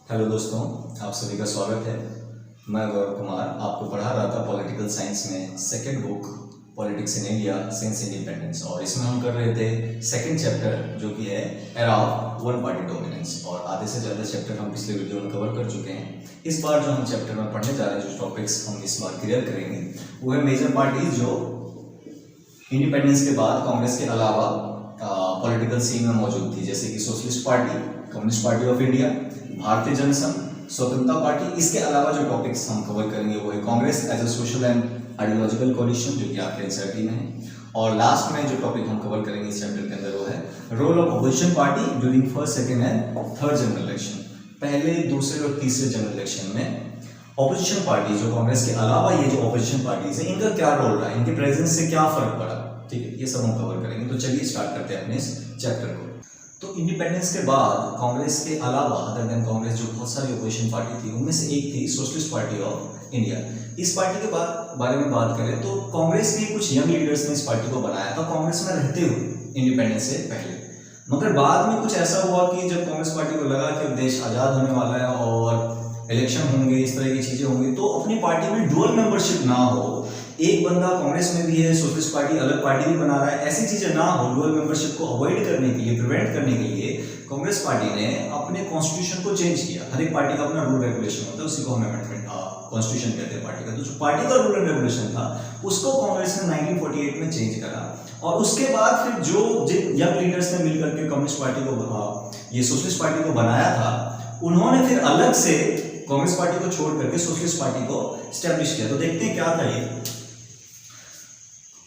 Hello दोस्तों, आप सभी का स्वागत है। मैं गौरव कुमार आपको पढ़ा रहा था पॉलिटिकल साइंस में second book politics in India since independence, और इसमें हम कर रहे थे सेकंड चैप्टर जो कि है era of one party dominance. और आधे से ज़्यादा चैप्टर हम पिछले वीडियो में कवर कर चुके हैं। इस बार जो हम चैप्टर में पढ़ने जा रहे हैं, जो टॉपिक्स हम इस बार क्लियर करेंगे वो है मेजर पार्टीज जो इंडिपेंडेंस के बाद कांग्रेस के अलावा पॉलिटिकल सीन में मौजूद थी, जैसे कि socialist party, communist party of India, भारतीय जनसंघ, स्वतंत्रता पार्टी। इसके अलावा जो टॉपिक्स हम कवर करेंगे वो है Congress as a social and ideological coalition, जो कि आपके एनसीईआरटी में है। और लास्ट में जो टॉपिक हम कवर करेंगे इस चैप्टर के अंदर वो है role of opposition party during first, second and third general election. पहले, दूसरे और तीसरे जनरल इलेक्शन में ऑपोजिशन पार्टी जो कांग्रेस के अलावा ये जो ऑपोजिशन पार्टीज है इनका क्या रोल रहा है, इनके प्रेजेंस से क्या फर्क पड़ा, ठीक है, ये सब हम कवर करेंगे। तो चलिए स्टार्ट करते हैं अपने इस चैप्टर को। तो इंडिपेंडेंस के बाद कांग्रेस के अलावा अदर देन कांग्रेस जो बहुत सारी अपोजिशन पार्टी थी उनमें से एक थी सोशलिस्ट पार्टी ऑफ इंडिया। इस पार्टी के बारे में बात करें तो कांग्रेस के कुछ यंग लीडर्स ने इस पार्टी को बनाया था कांग्रेस में रहते हुए इंडिपेंडेंस से पहले, मगर बाद में कुछ ऐसा हुआ कि जब कांग्रेस पार्टी को लगा कि देश आज़ाद होने वाला है और इलेक्शन होंगे, इस तरह की चीज़ें होंगी, तो अपनी पार्टी में डुअल मेंबरशिप ना हो, एक बंदा कांग्रेस में भी है, सोशलिस्ट पार्टी अलग पार्टी भी बना रहा है, ऐसी चीजें ना हो, डुअल मेंबरशिप को अवॉइड करने के लिए, प्रिवेंट करने के लिए कांग्रेस पार्टी ने अपने कॉन्स्टिट्यूशन को चेंज किया। हर एक पार्टी का अपना रूल रेगुलेशन होता है, उसी को हम अमेंडमेंट कॉन्स्टिट्यूशन कहते हैं पार्टी का। तो जो पार्टी का रूल एंड रेगुलेशन था उसको कांग्रेस ने 1948 में चेंज करा, और उसके बाद फिर जो जिन यंग लीडर्स ने मिलकर के कम्युनिस्ट पार्टी को, ये सोशलिस्ट पार्टी को बनाया था, उन्होंने फिर अलग से कांग्रेस पार्टी को छोड़ करके सोशलिस्ट पार्टी को स्टैब्लिश किया। तो देखते हैं क्या था ये।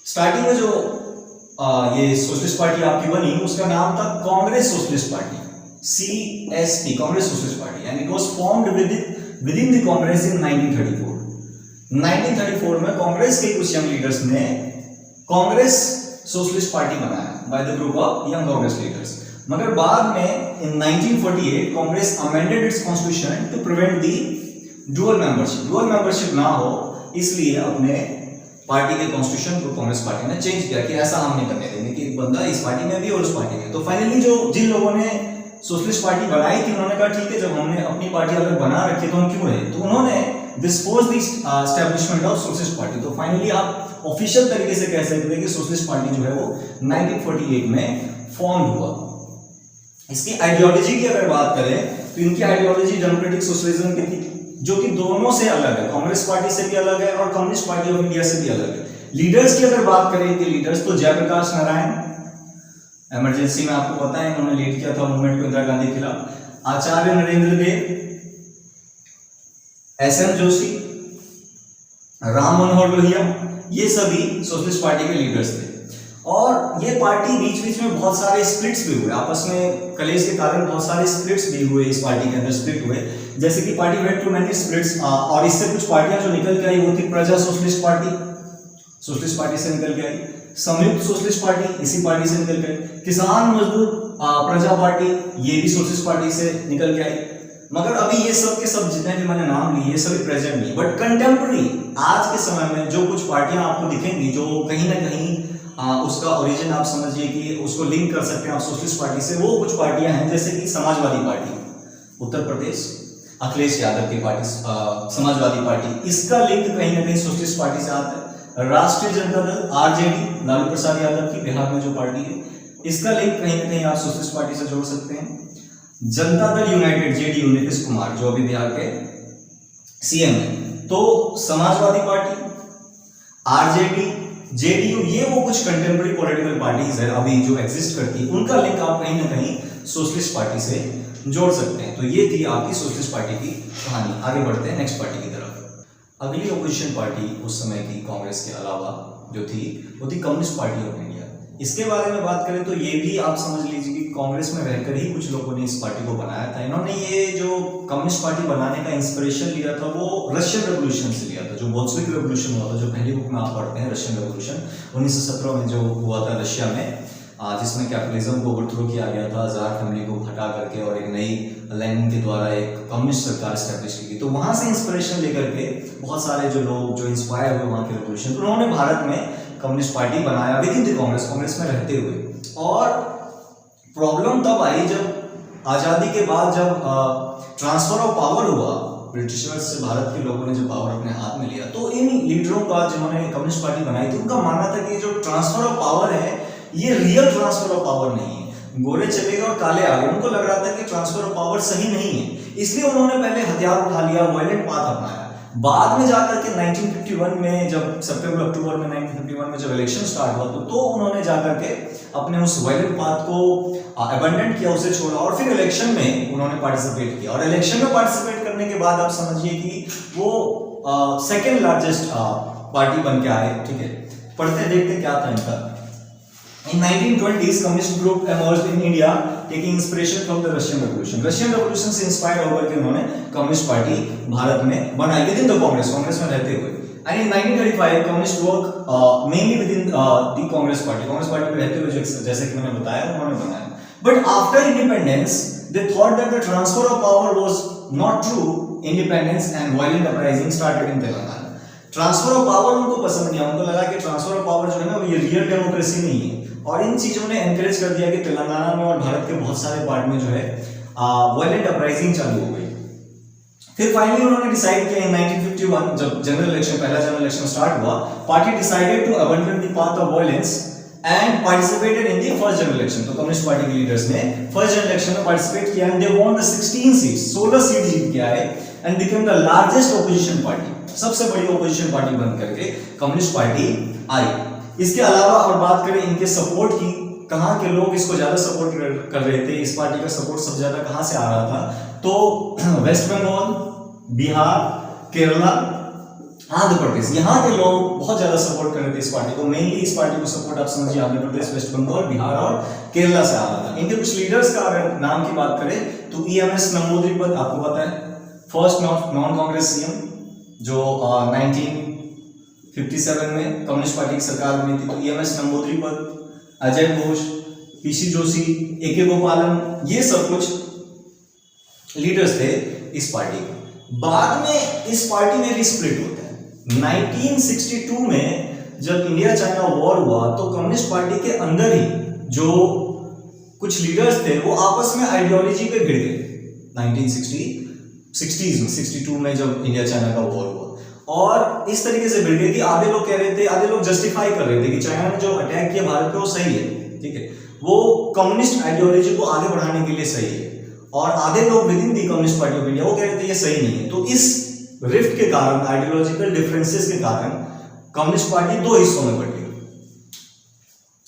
स्टार्टिंग में जो ये सोशलिस्ट पार्टी आपकी बनी उसका नाम था Congress Socialist Party, CSP, Congress Socialist Party, and it was formed with in the Congress in 1934। 1934 में कांग्रेस के कुछ यंग लीडर्स ने कांग्रेस सोशलिस्ट पार्टी बनाया by the group of young Congress leaders. मगर बाद में in 1948 Congress amended its constitution to prevent the dual membership. Dual membership ना हो इसलिए अपने पार्टी के कॉन्स्टिट्यूशन को कांग्रेस पार्टी ने चेंज किया कि ऐसा हम नहीं करने देंगे कि एक बंदा इस पार्टी में भी और उस पार्टी में। तो फाइनली जिन लोगों ने सोशलिस्ट पार्टी बनाई थी उन्होंने कहा ठीक है, जब हमने अपनी पार्टी अलग बना रखी तो हम क्यों रहे, तो उन्होंने dispose the establishment of socialist party. तो फाइनली आप ऑफिशियल तरीके से कह सकते हैं कि सोशलिस्ट पार्टी जो है वो 1948 में फॉर्म हुआ। इसकी आइडियोलॉजी की अगर बात करें तो इनकी आइडियोलॉजी डेमोक्रेटिक सोशलिज्म की थी, जो कि दोनों से अलग है, कांग्रेस पार्टी से भी अलग है और कम्युनिस्ट पार्टी ऑफ इंडिया से भी अलग है। लीडर्स की अगर बात करें कि लीडर्स तो जयप्रकाश नारायण, इमरजेंसी में आपको पता है इन्होंने लीड किया था मूवमेंट को इंदिरा गांधी के खिलाफ, आचार्य नरेंद्र देव, SM जोशी, राम मनोहर लोहिया, ये सभी सोशलिस्ट पार्टी के लीडर्स थे। और ये पार्टी बीच बीच में बहुत सारे स्प्लिट्स भी हुए, आपस में कलेश के कारण बहुत सारे स्प्लिट्स भी हुए, इस पार्टी के अंदर स्प्लिट हुए, जैसे कि party went to many splits. और इससे कुछ पार्टियां जो निकल के आई वो थी प्रजा सोशलिस्ट पार्टी, सोशलिस्ट पार्टी से निकल के आई, संयुक्त सोशलिस्ट पार्टी इसी पार्टी से निकल के आई, किसान मजदूर प्रजा पार्टी ये भी सोशलिस्ट पार्टी से निकल के आई। मगर अभी ये सब के सब जितने भी मैंने नाम लिए ये सभी प्रेजेंट नहीं, बट कंटेम्प्रेरी आज के समय में जो कुछ पार्टियां आपको दिखेंगी जो कहीं ना कहीं उसका ओरिजिन आप समझिए कि उसको लिंक कर सकते हैं आप सोशलिस्ट पार्टी से, वो कुछ पार्टियां हैं जैसे कि समाजवादी पार्टी उत्तर प्रदेश, अखिलेश यादव की पार्टी समाजवादी पार्टी, इसका लिंक कहीं ना कहीं सोशलिस्ट पार्टी से आता है। राष्ट्रीय जनता दल RJD, लालू प्रसाद यादव की बिहार में जो पार्टी है, इसका लिंक कहीं ना कहीं आप सोशलिस्ट पार्टी से जोड़ सकते हैं। जनता दल यूनाइटेड JDU, नीतीश कुमार जो अभी बिहार के CM है, तो समाजवादी पार्टी, RJD, JDU, ये वो कुछ कंटेम्प्रेरी पॉलिटिकल पार्टीज है अभी जो एग्जिस्ट करती है, उनका लिंक आप कहीं ना कहीं सोशलिस्ट पार्टी से जोड़ सकते हैं। तो ये थी आपकी सोशलिस्ट पार्टी की कहानी। आगे बढ़ते हैं नेक्स्ट पार्टी की तरफ। अगली अपोजिशन पार्टी उस समय की कांग्रेस के अलावा जो थी वो थी कम्युनिस्ट पार्टी ऑफ इंडिया। इसके बारे में बात करें तो ये भी आप समझ लीजिए कि कांग्रेस में रहकर ही कुछ लोगों ने इस पार्टी को बनाया था। इन्होंने ये जो कम्युनिस्ट पार्टी बनाने का इंस्पिरेशन लिया था वो रशियन रेवोल्यूशन से लिया था, जो बोल्शेविक रेवोल्यूशन हुआ था, जो पहली बुक में आप पढ़ते हैं रशियन रेवोल्यूशन 1917 में जो हुआ था रशिया में, जिसमें कैपिटलिज्म को ओवरथ्रो किया गया था, जार फैमिली को हटा करके और एक नई लेनिन के द्वारा एक कम्युनिस्ट सरकार स्टैब्लिश की गई। तो वहां से इंस्पिरेशन लेकर के बहुत सारे जो लोग जो इंस्पायर हुए वहां के रेवोल्यूशन, तो उन्होंने भारत में कम्युनिस्ट पार्टी बनाया with in the Congress, Congress में रहते हुए। और प्रॉब्लम तब आई जब आजादी के बाद जब ट्रांसफर ऑफ पावर हुआ, ब्रिटिशर्स से भारत के लोगों ने जब पावर अपने हाथ में लिया, तो इन लीडरों का, जिन्होंने कम्युनिस्ट पार्टी बनाई थी, उनका मानना था कि जो ट्रांसफर ऑफ पावर है ये रियल ट्रांसफर ऑफ पावर नहीं है। गोरे चले गए और काले आ गए, उनको लग रहा था कि ट्रांसफर ऑफ पावर सही नहीं है, इसलिए उन्होंने पहले हथियार उठा लिया, वायलेंट पाथ अपनाया। बाद में जाकर के 1951 में जब सितंबर अक्टूबर में 1951 में जब इलेक्शन स्टार्ट हुआ तो उन्होंने जाकर के अपने उस वायलेंट पाथ को अबैंडन किया, उसे छोड़ा और फिर इलेक्शन में उन्होंने पार्टिसिपेट किया। और इलेक्शन में पार्टिसिपेट करने के बाद आप समझिए कि वो सेकेंड लार्जेस्ट पार्टी बन के आए। ठीक है, पढ़ते देखते क्या था इनका। In 1920s, communist group emerged in India, taking inspiration from the Russian Revolution. Russian Revolution से इंस्पायर होकर के उन्होंने कम्युनिस्ट पार्टी भारत में बनाई विद इन द कांग्रेस में रहते हुए। And in 1935, communist work mainly within the Congress party में रहते हुए, जैसे कि मैंने बताया, उन्होंने बनाया। But after independence, they thought that the transfer of power was not true. Independence and violent uprising started in Telangana. Transfer of power उनको पसंद नहीं आया, उनको लगा कि ट्रांसफर ऑफ पावर जो है ना वो ये रियल डेमोक्रेसी नहीं है, और इन चीजों ने एनकरेज कर दिया कि तेलंगाना में और भारत के बहुत सारे पार्ट में जो है वायलेंट अपराइजिंग चालू हो गई। फिर फाइनली उन्होंने डिसाइड किया इन 1951 जब पहला जनरल इलेक्शन स्टार्ट हुआ, party decided to abandon the path of violence and participated in the first general election. तो कम्युनिस्ट पार्टी के लीडर्स ने फर्स्ट जनरल इलेक्शन में पार्टिसिपेट किया and they won the 16 seats, 16 seat जीत के आए and became the largest opposition party, सबसे बड़ी ऑपोजिशन पार्टी बन करके कम्युनिस्ट पार्टी आई। इसके अलावा और बात करें इनके सपोर्ट की, कहां के लोग इसको ज्यादा सपोर्ट कर रहे थे, इस पार्टी का सपोर्ट सबसे ज्यादा कहां से आ रहा था, तो वेस्ट बंगाल, बिहार, केरला, आंध्र प्रदेश, यहाँ के लोग बहुत ज्यादा सपोर्ट कर रहे थे इस पार्टी को। मेनली इस पार्टी को सपोर्ट आप समझिए आंध्र प्रदेश, वेस्ट बंगाल, बिहार और केरला से आ रहा था। इनके कुछ लीडर्स का अगर नाम की बात करें तो EMS नंबूद्रीपद, आपको पता है, फर्स्ट नॉन कांग्रेस सीएम जो 1957 में कम्युनिस्ट पार्टी की सरकार बनी थी, तो EMS नंबूद्रीपद, Ajay Ghosh, PC Joshi, AK गोपालन, ये सब कुछ लीडर्स थे इस पार्टी के। बाद में इस पार्टी में भी स्प्लिट होता है। 1962 में जब इंडिया चाइना वॉर हुआ तो कम्युनिस्ट पार्टी के अंदर ही जो कुछ लीडर्स थे वो आपस में आइडियोलॉजी पे भिड़ गए। 1960s में 62 में जब इंडिया चाइना का वॉर हुआ, और इस तरीके से भिड़ गए कि आधे लोग कह रहे थे, आधे लोग जस्टिफाई कर रहे थे कि चाइना ने जो अटैक किया भारत पे वो सही है, ठीक है, वो कम्युनिस्ट आइडियोलॉजी को आगे बढ़ाने के लिए सही है, और आधे लोग with in the communist party of India वो कह रहे थे ये सही नहीं है। तो इस रिफ्ट के कारण, आइडियोलॉजिकल डिफरेंसेस के कारण कम्युनिस्ट पार्टी दो हिस्सों में बटी,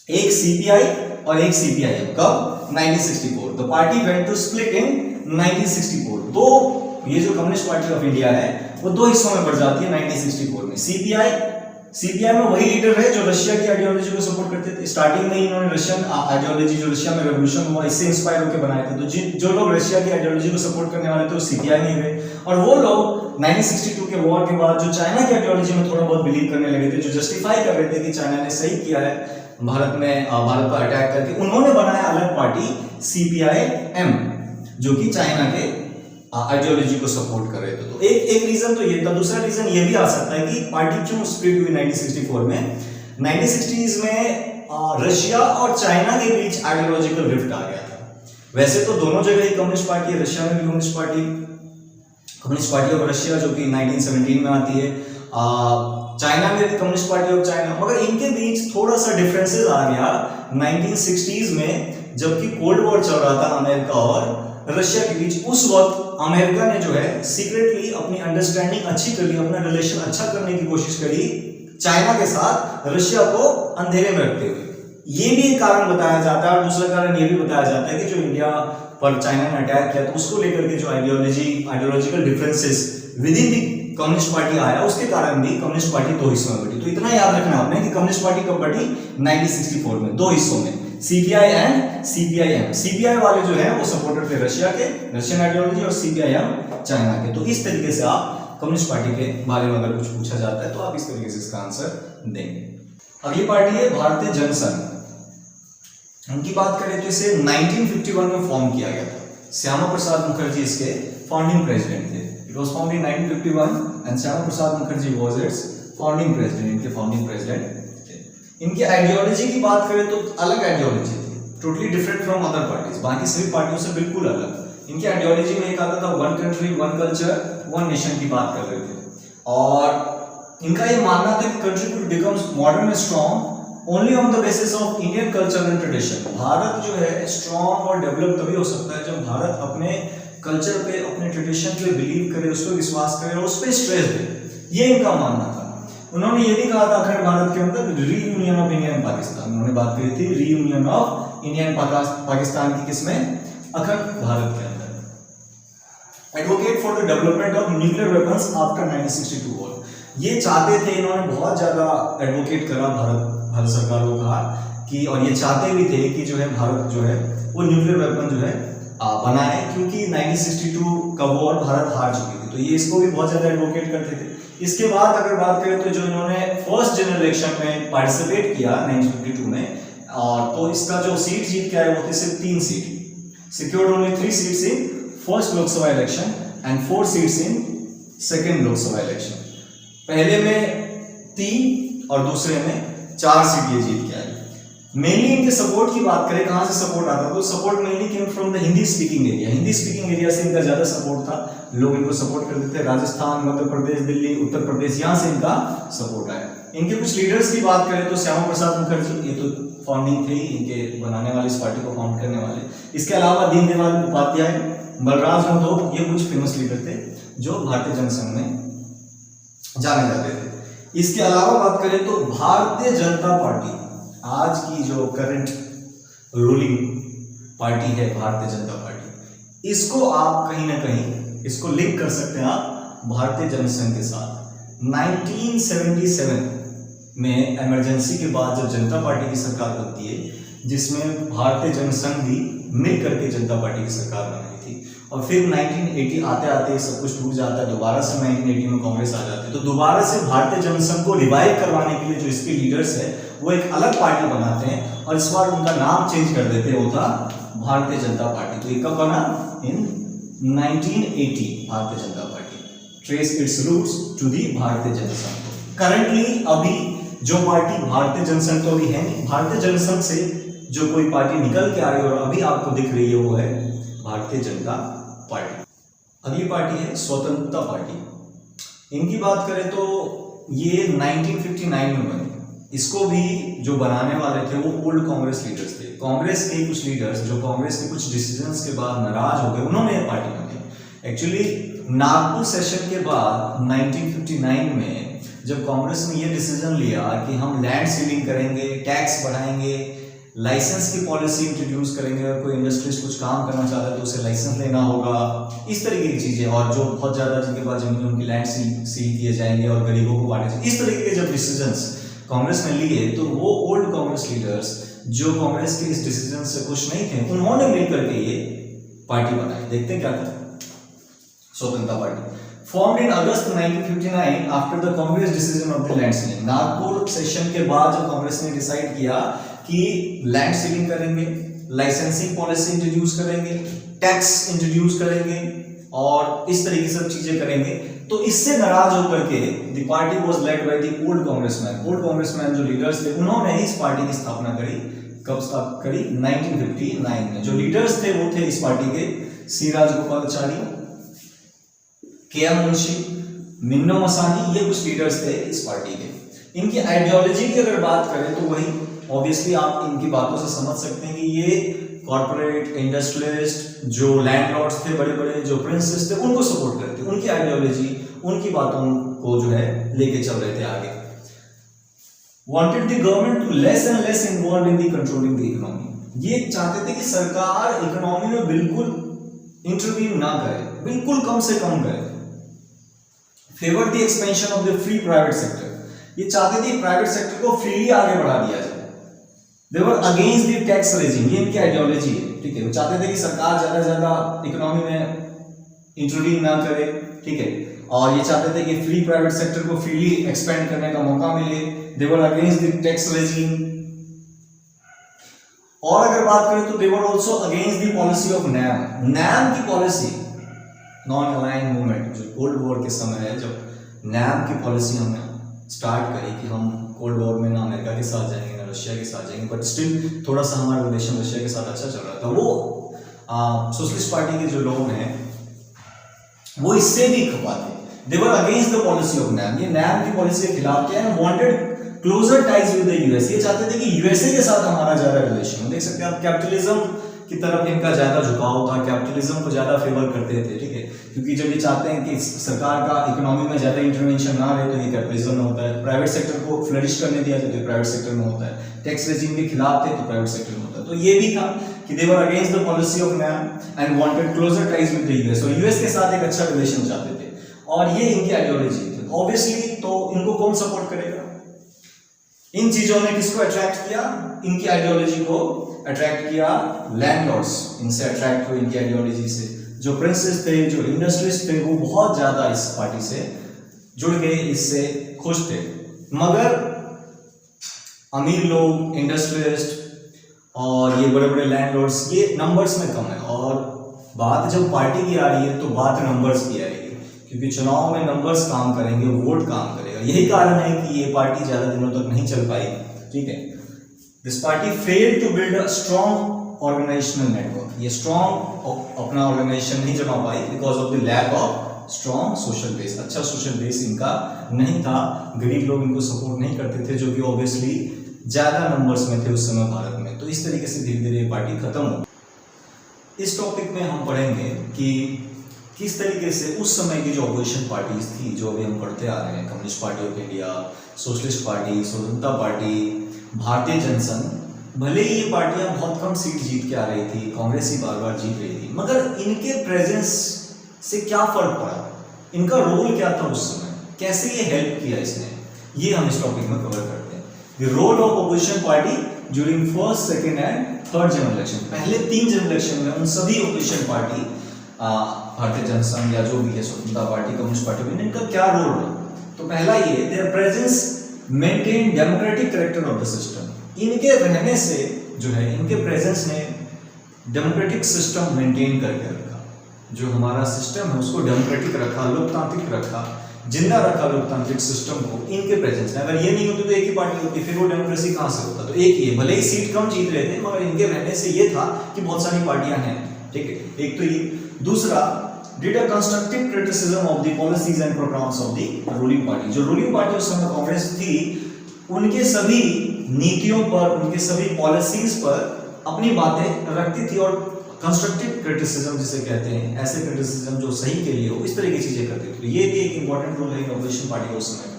एक CPI और एक CPIM। कब? 1964। The party went to split in 1964। तो ये जो कम्युनिस्ट पार्टी ऑफ इंडिया है वो दो हिस्सों में बढ़ जाती है 1964 में। CPI में वही लीडर है जो रशिया की आइडियोलॉजी को सपोर्ट करते थे। स्टार्टिंग में ही इन्होंने रशियन आइडियोलॉजी जो रशिया में रेवोल्यूशन हुआ इससे इंस्पायर होकर बनाए थे। तो जो लोग रशिया की आइडियोलॉजी को सपोर्ट करने वाले थे वो CPI में गए, और वो लोग 1962 के वॉर के बाद जो चाइना की आइडियोलॉजी में थोड़ा बहुत बिलीव करने लगे थे, जो जस्टिफाई कर रहे थे कि चाइना ने सही किया है भारत पर अटैक करके, उन्होंने बनाया अलग पार्टी CPIM जो कि चाइना के आइडियोलॉजी को सपोर्ट कर रहे थे। तो एक रीजन तो ये था। दूसरा रीजन ये भी आ सकता है कि पार्टी क्यों स्प्लिट हुई 1964 में। 1960s में रशिया और चाइना के बीच आइडियोलॉजिकल रिफ्ट आ गया था। वैसे तो दोनों जगह ही कम्युनिस्ट पार्टी है, रशिया में भी कम्युनिस्ट पार्टी ऑफ रशिया जो कि 1917 में आती है, चाइना में भी कम्युनिस्ट पार्टी ऑफ चाइना, मगर इनके बीच थोड़ा सा डिफरेंसेस आ गया 1960s में, जबकि कोल्ड वॉर चल रहा था अमेरिका और रशिया के बीच। उस वक्त अमेरिका ने जो है सीक्रेटली अपनी अंडरस्टैंडिंग अच्छी कर ली, अपना रिलेशन अच्छा करने की कोशिश करी चाइना के साथ, रशिया को अंधेरे में रखते हुए। ये भी एक कारण बताया जाता है, और दूसरा कारण ये भी बताया जाता है कि जो इंडिया पर चाइना ने अटैक किया तो उसको लेकर के जो ideological differences with in the communist party आया, उसके कारण भी कम्युनिस्ट पार्टी दो हिस्सों में बटी। तो इतना याद रखना आपने कि कम्युनिस्ट पार्टी कब बटी? 1964 में, दो हिस्सों में, CPI एंड CPIM। CPI वाले जो है वो सपोर्टर थे रशिया के, रशियन आइडियोलॉजी, और CPIM चाइना के। तो इस तरीके से आप कम्युनिस्ट पार्टी के बारे में अगर कुछ पूछा जाता है तो आप इस तरीके से इसका आंसर देंगे। अगली पार्टी है भारतीय जनसंघ। उनकी बात करें तो इसे 1951 में फॉर्म किया गया था। श्यामा प्रसाद मुखर्जी इसके फाउंडिंग प्रेसिडेंट थे। It was founded in 1951 and Shyama Prasad Mukherjee was it's founding president, इनके फाउंडिंग प्रेसिडेंट थे। इनकी आइडियोलॉजी की बात करें तो अलग आइडियोलॉजी थी, totally different from other parties, बाकी सभी पार्टियों से बिल्कुल अलग। इनकी आइडियोलॉजी में एक आता था one country one culture one nation की बात कर रहे थे, और इनका ये मानना था कि country could becomes modern and strong only on the basis of Indian culture and tradition. Bharat जो है स्ट्रॉन्ग और डेवलप तभी हो सकता है जब भारत अपने कल्चर पे, अपने ट्रेडिशन पे बिलीव करे, उस पर विश्वास करे और उस पर स्ट्रेस दे। ये इनका मानना था। उन्होंने ये भी कहा था अखंड भारत के अंदर reunion of India and Pakistan, उन्होंने बात करी थी reunion of India and Pakistan की, किसमें? अखंड भारत के अंदर। Advocate for the development of nuclear weapons after 1962 war, ये चाहते थे, इन्होंने बहुत ज्यादा एडवोकेट करा भारत सरकार को कहा कि, और ये चाहते भी थे कि जो है भारत जो है वो न्यूक्लियर वेपन जो है बनाए, क्योंकि 1962 का वॉर भारत हार चुकी थी, तो ये इसको भी बहुत ज्यादा एडवोकेट करते थे। इसके बाद अगर बात करें तो जो इन्होंने फर्स्ट जनरल इलेक्शन में पार्टिसिपेट किया 1952 में, और तो इसका जो सीट जीत के आए वो थे सिर्फ 3 seat, secured only 3 seats in first Lok Sabha election and 4 seats in second Lok Sabha election. पहले में 3 और दूसरे में 4 सीट ये जीत के आए। मेनली इनके सपोर्ट की बात करें, कहां से सपोर्ट आता था, तो support mainly came from the Hindi speaking area. Hindi speaking area से इनका ज्यादा सपोर्ट था, लोग इनको सपोर्ट करते थे। राजस्थान, मध्य प्रदेश, दिल्ली, उत्तर प्रदेश, यहाँ से इनका सपोर्ट आया। इनके कुछ लीडर्स की बात करें तो श्यामा प्रसाद मुखर्जी, ये तो फाउंडिंग थे इनके बनाने वाले, इस पार्टी को फाउंड करने वाले। इसके अलावा दीनदयाल उपाध्याय, बलराज मधोक, ये कुछ फेमस लीडर थे जो भारतीय जनसंघ में जाने जाते थे। इसके अलावा बात करें तो भारतीय जनता पार्टी, आज की जो करंट रूलिंग पार्टी है भारतीय जनता पार्टी, इसको आप कहीं ना कहीं इसको लिंक कर सकते हैं आप भारतीय जनसंघ के साथ। 1977 में इमरजेंसी के बाद जब जनता पार्टी की सरकार बनती है, जिसमें भारतीय जनसंघ भी मिल करके जनता पार्टी की सरकार बनाई थी, और फिर 1980 आते आते सब कुछ टूट जाता है, दोबारा से 1980 में कांग्रेस आ जाती है, तो दोबारा से भारतीय जनसंघ को रिवाइव करवाने के लिए जो इसके लीडर्स है वो एक अलग पार्टी बनाते हैं, और इस बार उनका नाम चेंज कर देते हैं, वो था भारतीय जनता पार्टी। तो ये कब बना? इन 1980 Bharatiya Janata party trace its roots to the Bharatiya Jansangh. Currently अभी जो पार्टी भारतीय जनसंघ तो अभी है नहीं, भारतीय जनसंघ से जो कोई पार्टी निकल के आई और अभी आपको दिख रही है वो है भारतीय जनता पार्टी। अगली पार्टी है स्वतंत्रता पार्टी। इनकी बात करें तो ये 1959 में बनी। इसको भी जो बनाने वाले थे वो ओल्ड कांग्रेस लीडर्स थे। कांग्रेस के कुछ लीडर्स जो कांग्रेस के कुछ डिसीजंस के बाद नाराज हो गए, उन्होंने ये पार्टी बनाई। एक्चुअली नागपुर सेशन के बाद 1959 में जब कांग्रेस ने ये डिसीजन लिया कि हम लैंड सीलिंग करेंगे, टैक्स बढ़ाएंगे, लाइसेंस की पॉलिसी इंट्रोड्यूस करेंगे, और कोई इंडस्ट्रीज कुछ काम करना चाहता है तो उसे लाइसेंस लेना होगा, इस तरीके की चीजें, और जो बहुत ज्यादा जिनके पास जमीन उनकी लैंड सील किए जाएंगे और गरीबों को बांटे जाएंगे, इस तरीके के जब डिसीजंस कांग्रेस ने लिए, तो वो ओल्ड कांग्रेस लीडर्स जो कांग्रेस के इस डिसीजन से खुश नहीं थे, उन्होंने मिलकर के ये पार्टी बनाई। देखते हैं क्या था स्वतंत्रता party. Formed in August 1959 after the Congress decision of the land ceiling। Nagpur session के बाद जो कांग्रेस ने डिसाइड किया कि लैंड सीलिंग करेंगे, लाइसेंसिंग पॉलिसी इंट्रोड्यूस करेंगे, टैक्स इंट्रोड्यूस करेंगे और इस तरीके से सब चीजें करेंगे, तो इससे नाराज होकर के the party was led by the old congressman. Old congressman जो लीडर्स थे उन्होंने इस पार्टी की स्थापना करी। कब स्थापना करी? 1959 में। जो लीडर्स थे वो थे इस पार्टी के सी राजगोपालाचारी, के एम मुंशी, मिन्नो मसानी, ये कुछ लीडर्स थे इस पार्टी के। इनकी आइडियोलॉजी की अगर बात करें तो वही ऑब्वियसली आप इनकी बातों से समझ सकते हैं कि ये कॉर्पोरेट इंडस्ट्रियलिस्ट जो लैंडलॉर्ड्स थे, बड़े बड़े जो प्रिंसेस थे, उनको सपोर्ट करते थे। उनकी आइडियोलॉजी, उनकी बातों को जो है लेके चल रहे थे आगे। Wanted the government to less and less involve in the controlling the economy. ये चाहते थे कि सरकार इकोनॉमी में बिल्कुल इंटरवीन ना करे, बिल्कुल कम से कम करे। Favour the expansion of the free private sector. ये चाहते थे प्राइवेट सेक्टर को फ्रीली आगे बढ़ा दिया जाए। They were against the tax regime। ये इनकी आइडियोलॉजी है, ठीक है। वो चाहते थे कि सरकार ज्यादा से ज्यादा इकोनॉमी में इंटरवीन ना करे, ठीक है, और ये चाहते थे कि फ्री प्राइवेट सेक्टर को फ्रीली एक्सपेंड करने का मौका मिले। They were against the tax regime। और अगर बात करें तो they were also against the policy of NAM। NAM की पॉलिसी, नॉन अलाइंड मूवमेंट, जो कोल्ड वॉर के समय है, जब NAM की पॉलिसी हमने स्टार्ट करी कि हम कोल्ड वॉर में ना अमेरिका के साथ जाएंगे ना रशिया के साथ जाएंगे, बट स्टिल थोड़ा सा हमारा रिलेशन रशिया के साथ अच्छा चल रहा था। वो सोशलिस्ट पार्टी के जो लोग हैं वो इससे भी खपा थे, they were against the policy of NAM, ये नैम की पॉलिसी के खिलाफ थे and wanted closer ties with the US, ये चाहते थे कि यूएसए के साथ हमारा ज्यादा रिलेशन हो। देख सकते हैं आप कैपिटलिज्म की तरफ इनका ज्यादा झुकाव था, कैपिटलिज्म को ज्यादा फेवर करते थे, ठीक है, क्योंकि जब ये चाहते हैं कि सरकार का इकोनॉमी में ज्यादा इंटरवेंशन ना रहे तो ये कैपिटलिज्म में होता है, प्राइवेट सेक्टर को फ्लरिश करने दिया तो ये प्राइवेट सेक्टर में होता है, टैक्स रेजिम के खिलाफ थे तो प्राइवेट सेक्टर में होता है। तो ये भी था कि they were against the policy of NAM and wanted closer ties with the US, और यूएस के साथ एक अच्छा रिलेशन चाहते थे, और ये इनकी आइडियोलॉजी थी। ऑब्वियसली तो इनको कौन सपोर्ट करेगा, इन चीजों ने किसको अट्रैक्ट किया, इनकी आइडियोलॉजी को अट्रैक्ट किया लैंडलॉर्ड्स, इनसे अट्रैक्ट हुए इनकी आइडियोलॉजी से। जो प्रिंसेस थे, जो इंडस्ट्रियलिस्ट थे, वो बहुत ज्यादा इस पार्टी से जुड़ गए, इससे खुश थे। मगर अमीर लोग, इंडस्ट्रियलिस्ट और ये बड़े बड़े लैंडलॉर्ड्स, ये नंबर्स में कम है, और बात जब पार्टी की आ रही है तो बात नंबर्स की आ रही है, क्योंकि चुनाव में नंबर्स काम करेंगे, वोट काम करेगा। यही कारण है कि ये पार्टी ज्यादा दिनों तक नहीं चल पाई, ठीक है। This party failed to build a strong organisational network, ये स्ट्रॉन्ग अपना ऑर्गेनाइजेशन नहीं जमा पाई because of the lack of strong social base, अच्छा सोशल बेस इनका नहीं था, गरीब लोग इनको सपोर्ट नहीं करते थे, जो कि ऑब्वियसली ज्यादा नंबर्स में थे उस समय भारत में। तो इस तरीके से धीरे धीरे ये पार्टी खत्म हो। इस टॉपिक में हम पढ़ेंगे कि किस तरीके से उस समय की जो अपोजिशन पार्टीज थी, जो अभी हम पढ़ते आ रहे हैं, communist party of India, socialist party, स्वतंत्रता पार्टी, भारतीय जनसंघ, भले ही ये पार्टियां बहुत कम सीट जीत के आ रही थी, कांग्रेस ही बार बार जीत रही थी, मगर इनके प्रेजेंस से क्या फर्क पड़ा, इनका रोल क्या था उस समय, कैसे ये हेल्प किया इसने, ये हम इस टॉपिक में कवर करते हैं। The role of opposition party during first, second and third general election, पहले 3 जनरल इलेक्शन में उन सभी अपोजिशन पार्टी, भारतीय जनसंघ या जो भी है, स्वतंत्रता पार्टी, कम्युनिस्ट पार्टी में, इनका क्या रोल रहा। तो पहला ये, there presence maintain democratic character of the system, इनके रहने से जो है, इनके प्रेजेंस ने डेमोक्रेटिक सिस्टम मेंटेन करके रखा, जो हमारा सिस्टम है उसको डेमोक्रेटिक रखा, लोकतांत्रिक रखा, जिंदा रखा लोकतांत्रिक सिस्टम को इनके प्रेजेंस में। अगर ये नहीं होती तो एक ही पार्टी होती, फिर वो डेमोक्रेसी कहाँ से होता। तो एक ही है, भले ही सीट कम जीत रहे थे, मगर इनके रहने से ये था कि बहुत सारी पार्टियां हैं, ठीक है, एक तो ये। दूसरा, did a constructive criticism of the policies and programmes of the ruling party, जो रूलिंग पार्टी उस समय कांग्रेस थी, उनके सभी नीतियों पर, उनके सभी पॉलिसीज पर अपनी बातें रखती थी, और कंस्ट्रक्टिव क्रिटिसिज्म जिसे कहते हैं, ऐसे क्रिटिसिज्म जो सही के लिए हो, इस तरह की चीजें करती थी। ये भी एक इंपॉर्टेंट रोल है अपोजिशन पार्टी का उस समय।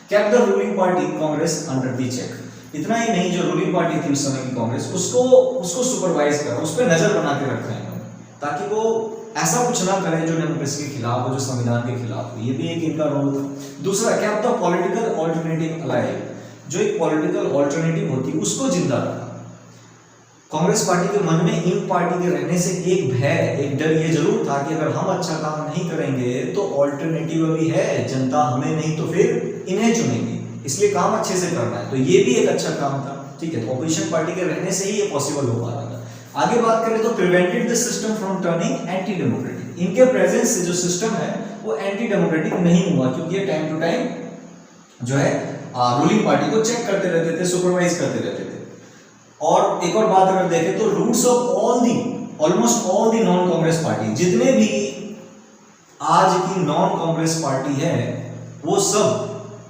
Kept the ruling party Congress under the check, इतना ही नहीं, जो रूलिंग पार्टी थी उस समय की कांग्रेस, उसको सुपरवाइज करा, उस पर नजर बना के रखा है, ताकि वो ऐसा कुछ ना करें जो डेमोक्रेसी के खिलाफ हो, जो संविधान के खिलाफ हो। ये भी एक इनका रोल था। दूसरा, kept the political alternative alive, जो एक पॉलिटिकल ऑल्टरनेटिव होती है उसको जिंदा रखा। कांग्रेस पार्टी के मन में इन पार्टी के रहने से एक भय, एक डर ये जरूर था कि अगर हम अच्छा काम नहीं करेंगे तो ऑल्टरनेटिव अभी है, जनता हमें नहीं तो फिर इन्हें चुनेगी, इसलिए काम अच्छे से करना है। तो ये भी एक अच्छा काम था, ठीक है। तो अपोजिशन पार्टी के रहने से ही ये पॉसिबल हो पा रहा था। आगे बात करें तो prevented the system from turning anti democratic, इनके प्रेजेंस से जो सिस्टम है वो एंटी डेमोक्रेटिक नहीं हुआ, क्योंकि ये टाइम टू टाइम जो है रूलिंग पार्टी को चेक करते रहते थे, सुपरवाइज करते रहते थे। और एक और बात अगर देखें तो roots of almost all the non Congress party, जितने भी आज की नॉन कांग्रेस पार्टी है, वो सब,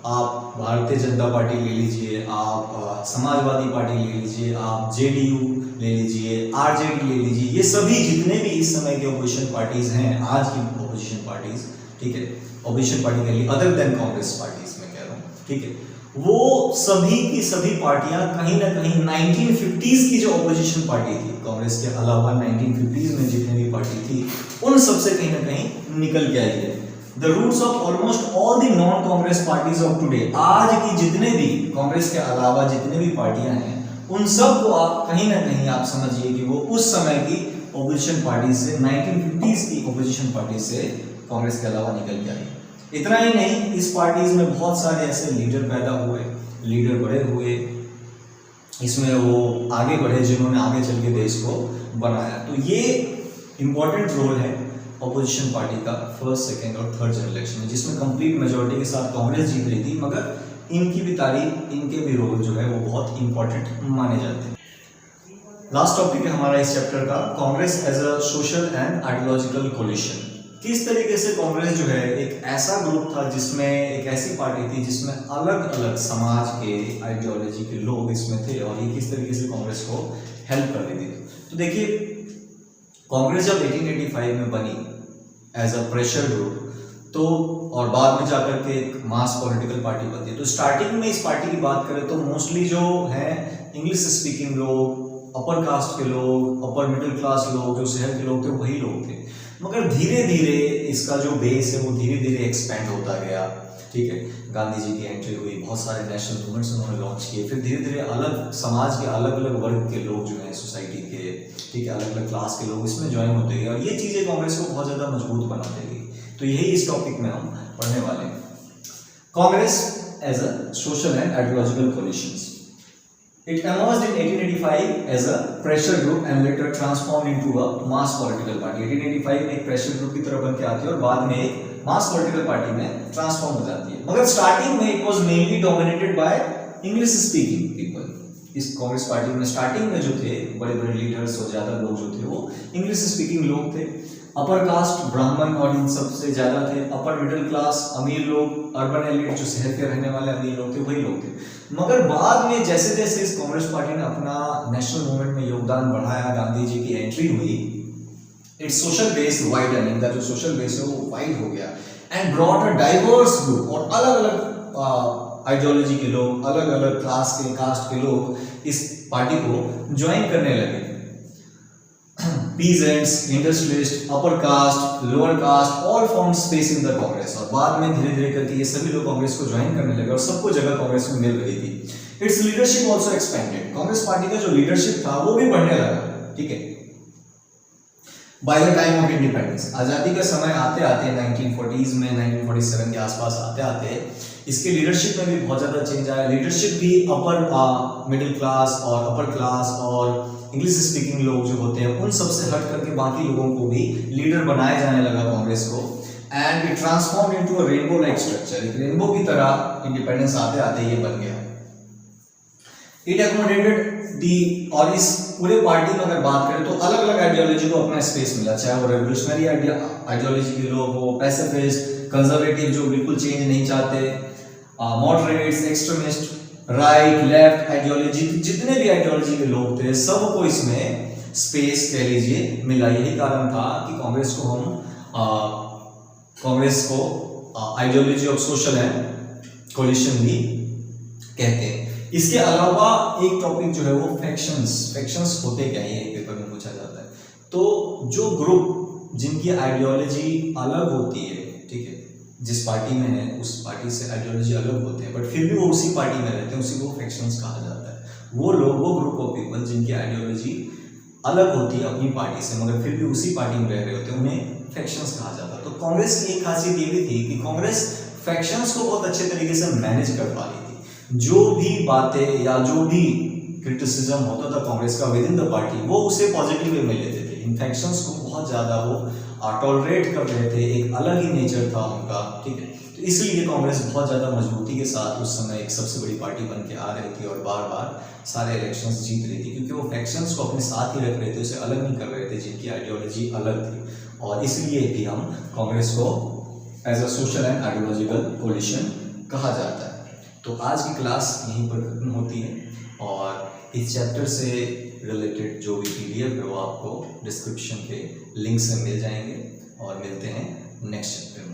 आप भारतीय जनता पार्टी ले लीजिए, आप समाजवादी पार्टी ले लीजिए, आप जेडीयू ले लीजिए, आरजेडी ले लीजिए, ये सभी जितने भी इस समय के अपोजिशन पार्टीज हैं, आज की अपोजिशन पार्टीज, ठीक है, अपोजिशन पार्टी के लिए अदर देन कांग्रेस पार्टीज में कह रहा हूँ, ठीक है, वो सभी की सभी पार्टियां कहीं ना कहीं 1950s की जो अपोजिशन पार्टी थी, कांग्रेस के अलावा 1950s में जितने भी पार्टी थी, उन सबसे कहीं ना कहीं निकल के आई है। The roots of almost all the non-Congress parties of today, आज की जितने भी कांग्रेस के अलावा जितने भी पार्टियां हैं, उन सब को आप कहीं ना कहीं आप समझिए कि वो उस समय की अपोजिशन पार्टी से, 1950s की अपोजिशन पार्टी से कांग्रेस के अलावा निकल के आई। इतना ही नहीं, इस पार्टीज में बहुत सारे ऐसे लीडर पैदा हुए, लीडर बड़े हुए, इसमें वो आगे बढ़े जिन्होंने आगे चल के देश को बनाया। तो ये इंपॉर्टेंट रोल है अपोजिशन पार्टी का फर्स्ट, सेकंड और थर्ड जनरल इलेक्शन में, जिसमें कंप्लीट मेजोरिटी के साथ कांग्रेस जीत रही थी, मगर इनकी भी तारीफ, इनके भी रोल जो है वो बहुत इंपॉर्टेंट माने जाते हैं। लास्ट टॉपिक है हमारा इस चैप्टर का, Congress as a social and ideological coalition. किस तरीके से कांग्रेस जो है एक ऐसा ग्रुप था जिसमें, एक ऐसी पार्टी थी जिसमें अलग अलग समाज के, आइडियोलॉजी के लोग इसमें थे, और ये किस तरीके से कांग्रेस को हेल्प कर रही थी। तो देखिए, कांग्रेस जब 1885 में बनी एज अ प्रेशर ग्रुप, तो और बाद में जाकर के एक मास पॉलिटिकल पार्टी बनती है। तो स्टार्टिंग में इस पार्टी की बात करें तो मोस्टली जो है इंग्लिश स्पीकिंग लोग, अपर कास्ट के लोग, अपर मिडिल क्लास लोग, जो शहर के लोग थे वही लोग थे। मगर धीरे धीरे इसका जो बेस है वो धीरे धीरे एक्सपेंड होता गया, ठीक है। गांधी जी की एंट्री हुई, बहुत सारे नेशनल मूवमेंट्स उन्होंने लॉन्च किए, फिर धीरे धीरे अलग समाज के अलग अलग वर्ग के लोग जो हैं सोसाइटी के, ठीक है, अलग अलग क्लास के लोग इसमें ज्वाइन होते गए, और ये चीज़ें कांग्रेस को बहुत ज़्यादा मजबूत बनाते गई। तो यही इस टॉपिक में हम पढ़ने वाले हैं, Congress as a social and ideological coalitions. It emerged in 1885 as a pressure group and later transformed into a mass political party. 1885 में एक pressure group की तरह बन के आती है और बाद में एक mass political party में transform हो जाती है। मगर starting में it was mainly dominated by English speaking people. इस कांग्रेस पार्टी में स्टार्टिंग में जो थे बड़े बड़े लीडर्स और ज्यादा लोग जो थे वो इंग्लिश स्पीकिंग लोग थे। अपर कास्ट ब्राह्मण और इन सबसे ज्यादा थे, अपर मिडिल क्लास अमीर लोग, अर्बन एलिट जो शहर के रहने वाले अमीर लोग थे वही लोग थे। मगर बाद में जैसे जैसे इस कांग्रेस पार्टी ने अपना नेशनल मूवमेंट में योगदान बढ़ाया, गांधी जी की एंट्री हुई, इट्स सोशल बेस वाइडन, इनका जो सोशल बेस है वो वाइड हो गया and brought a diverse group, और अलग अलग आइडियोलॉजी के लोग, अलग अलग क्लास के, कास्ट के लोग इस पार्टी को ज्वाइन करने लगे। Peasants, industrialists, upper caste, lower caste, all found space in the Congress। और बाद में धीरे धीरे करके ये सभी लोग कांग्रेस को ज्वाइन करने लगे और सबको जगह कांग्रेस में मिल रही थी। Its leadership also expanded। Congress party का जो लीडरशिप था वो भी बढ़ने लगा, ठीक है। By the time of independence, आजादी का समय आते आते 1940s में, 1947 के आसपास आते आते इसके लीडरशिप में भी बहुत ज्यादा चेंज आया। लीडरशिप भी अपर मिडिल क्लास और अपर क्लास और इंग्लिश स्पीकिंग लोग जो होते हैं उन सबसे हट करके बाकी लोगों को भी लीडर बनाया जाने लगा कांग्रेस को। And it transform into a rainbow like structure, एक रेनबो की तरह इंडिपेंडेंस आते आते ये बन गया। इट अकोमोडेटेड दी, और इस पूरे पार्टी में अगर बात करें तो अलग अलग आइडियोलॉजी को अपना स्पेस मिला, चाहे वो रेवोल्यूशनरी आइडियोलॉजी के लोग हो, पैसिफिस्ट, कंजर्वेटिव जो बिल्कुल चेंज नहीं चाहते, moderates, extremist, right left ideology, जितने भी आइडियोलॉजी के लोग थे सबको इसमें स्पेस कह लीजिए मिला। यही कारण था कि कांग्रेस को ideology of social and coalition भी कहते हैं। इसके अलावा एक टॉपिक जो है वो फैक्शंस होते क्या है, पेपर में पूछा जाता है। तो जो ग्रुप जिनकी आइडियोलॉजी अलग होती है, ठीक है, जिस पार्टी में है उस पार्टी से आइडियोलॉजी अलग होते हैं, बट फिर भी वो उसी पार्टी में रहते हैं, उसी को फैक्शंस कहा जाता है। वो लोग, वो ग्रुप ऑफ पीपल जिनकी आइडियोलॉजी अलग होती है अपनी पार्टी से मगर फिर भी उसी पार्टी में रह रहे होते हैं, उन्हें फैक्शंस कहा जाता है। तो कांग्रेस की एक खासियत ये भी थी कि कांग्रेस फैक्शंस को बहुत अच्छे तरीके से मैनेज कर पा रही थी। जो भी बातें या जो भी क्रिटिसिज्म होता था कांग्रेस का विद इन द पार्टी, वो उसे पॉजिटिव वे में लेते थे। इन फैक्शंस को बहुत ज़्यादा वो टॉलरेट कर रहे थे, एक अलग ही नेचर था उनका, ठीक है। तो इसलिए कांग्रेस बहुत ज़्यादा मजबूती के साथ उस समय एक सबसे बड़ी पार्टी बन के आ रही थी और बार बार सारे इलेक्शंस जीत रही थी, क्योंकि वो फैक्शंस को अपने साथ ही रख रहे थे, उसे अलग नहीं कर रहे थे जिनकी आइडियोलॉजी अलग थी। और इसलिए भी हम कांग्रेस को as a social and ideological coalition कहा जाता है। तो आज की क्लास यहीं पर खत्म होती है और इस चैप्टर से रिलेटेड जो भी PDF है वो आपको डिस्क्रिप्शन के लिंक से मिल जाएंगे और मिलते हैं नेक्स्ट चैप्टर में।